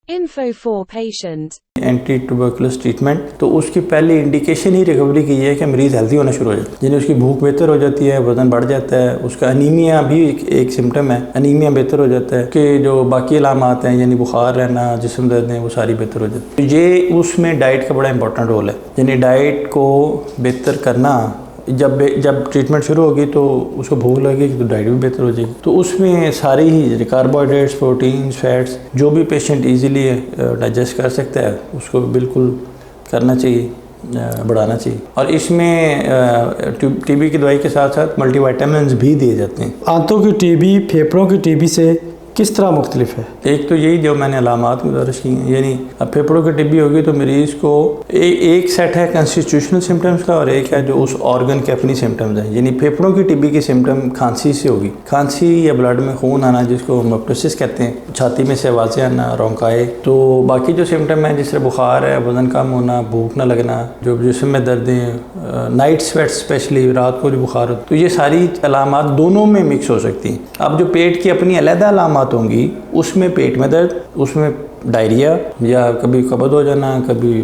Info for patient. Anti tuberculosis treatment, तो उसकी पहली इंडिकेशन ही रिकवरी की है कि मरीज़ हेल्दी होना शुरू हो जाए, यानी उसकी भूख बेहतर हो जाती है, वजन बढ़ जाता है, उसका अनीमिया भी एक सिम्टम है, अनीमिया बेहतर हो जाता है कि जो बाकी अलामात हैं यानी बुखार रहना, जिस्म दर्द हैं, वो सारी बेहतर हो जाती है। तो ये उसमें डाइट का बड़ा इंपॉर्टेंट रोल है, यानी डाइट को बेहतर करना। जब ट्रीटमेंट शुरू होगी तो उसको भूख लगेगी तो डाइट भी बेहतर हो जाएगी। तो उसमें सारी ही कार्बोहाइड्रेट्स, प्रोटीन्स, फैट्स जो भी पेशेंट इजीली डाइजेस्ट कर सकता है उसको बिल्कुल करना चाहिए, बढ़ाना चाहिए। और इसमें टीबी की दवाई के साथ साथ मल्टीविटामिन्स भी दिए जाते हैं। आंतों की टीबी फेफड़ों की टीबी से किस तरह मुख्तलिफ है? एक तो यही जो मैंने अलामात गुजारिश की हैं, यानी अब फेफड़ों की टीबी होगी तो मरीज़ को एक सेट है कंस्टिट्यूशनल सिम्टम्स का और एक है जो उस ऑर्गन के अपनी सिम्टम्स हैं। यानी फेफड़ों की टीबी की सिम्टम खांसी से होगी, खांसी या ब्लड में खून आना जिसको मोप्टोसिस कहते हैं, छाती में से आवाज़ें आना, रोंकाए। तो बाकी जो सिम्टम है जिस तरह बुखार है, वजन कम होना, भूख न लगना, जो जिस्म में दर्दें, नाइट स्वेट स्पेशली रात को जो बुखार हो, तो ये सारी अलामात दोनों में मिक्स हो सकती हैं। अब जो पेट की अपनी अलग अलामात होंगी उसमें पेट में दर्द, उसमें डायरिया या कभी कब्ज़ हो जाना, कभी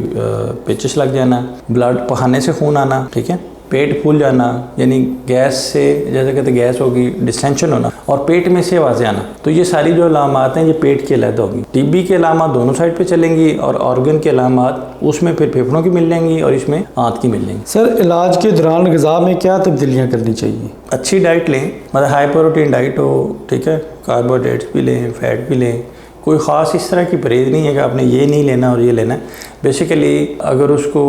पेचिश लग जाना, ब्लड पखाने से खून आना, ठीक है, पेट फूल जाना यानी गैस से, जैसे कहते गैस होगी, डिस्टेंशन होना, और पेट में से आवाज़ें आना। तो ये सारी जो अलामात हैं ये पेट की अलग होगी। टीबी के अलामात दोनों साइड पे चलेंगी और ऑर्गन के अलामात उसमें फिर फेफड़ों की मिल जाएंगी और इसमें आंत की मिल जाएंगी। सर, इलाज के दौरान ग़िज़ा में क्या तब्दीलियाँ करनी चाहिए? अच्छी डाइट लें, मतलब हाई प्रोटीन डाइट हो, ठीक है, कार्बोहाइड्रेट्स भी लें, फैट भी लें, कोई ख़ास इस तरह की परहेज़ नहीं है कि आपने ये नहीं लेना और ये लेना है। बेसिकली अगर उसको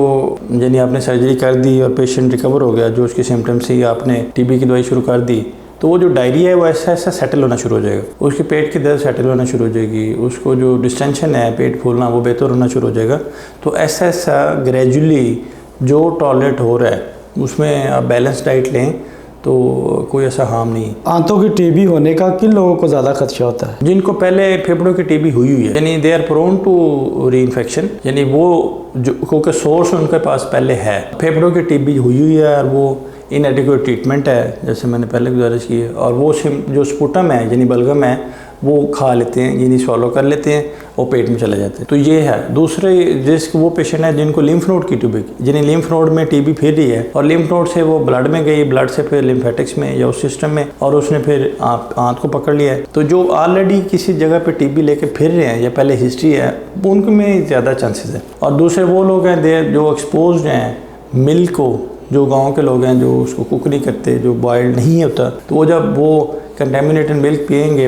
यानी आपने सर्जरी कर दी और पेशेंट रिकवर हो गया, जो उसकी सिम्टम्स ही आपने टीबी की दवाई शुरू कर दी, तो वो जो डायरिया है वो ऐसा ऐसा सेटल होना शुरू हो जाएगा, उसके पेट की दर्द सेटल होना शुरू हो जाएगी, उसको जो डिस्टेंशन है, पेट फूलना, वो बेहतर होना शुरू हो जाएगा। तो ऐसा ऐसा ग्रेजुअली जो टॉलरेट हो रहा है उसमें आप बैलेंस डाइट लें तो कोई ऐसा हार्म नहीं है। आंतों की टीबी होने का किन लोगों को ज़्यादा खदशा होता है? जिनको पहले फेफड़ों की टीबी हुई है, यानी they are prone to reinfection, यानी वो जो क्योंकि सोर्स उनके पास पहले है, फेफड़ों की टीबी हुई है और वो इनएडिक्वेट ट्रीटमेंट है, जैसे मैंने पहले गुजारिश की है, और वो जो स्पुटम है यानी बलगम है वो खा लेते हैं, यानी सॉलो कर लेते हैं, वो पेट में चले जाते हैं। तो ये है। दूसरे रिस्क वो पेशेंट है जिनको लिम्फ नोड की टीबी, जिन्हें लिम्फ नोड में टीबी फिर रही है और लिम्फ नोड से वो ब्लड में गई, ब्लड से फिर लिम्फेटिक्स में या उस सिस्टम में, और उसने फिर आंत को पकड़ लिया है। तो जो ऑलरेडी किसी जगह पे टीबी लेके फिर रहे हैं या पहले हिस्ट्री है, उनमें ज़्यादा चांसेस है। और दूसरे वो लोग हैं जो एक्सपोज हैं मिल्क को, जो गाँव के लोग हैं जो उसको कुक नहीं करते, जो बॉयल्ड नहीं होता, तो वो जब वो कंटेमिनेटेड मिल्क पियेंगे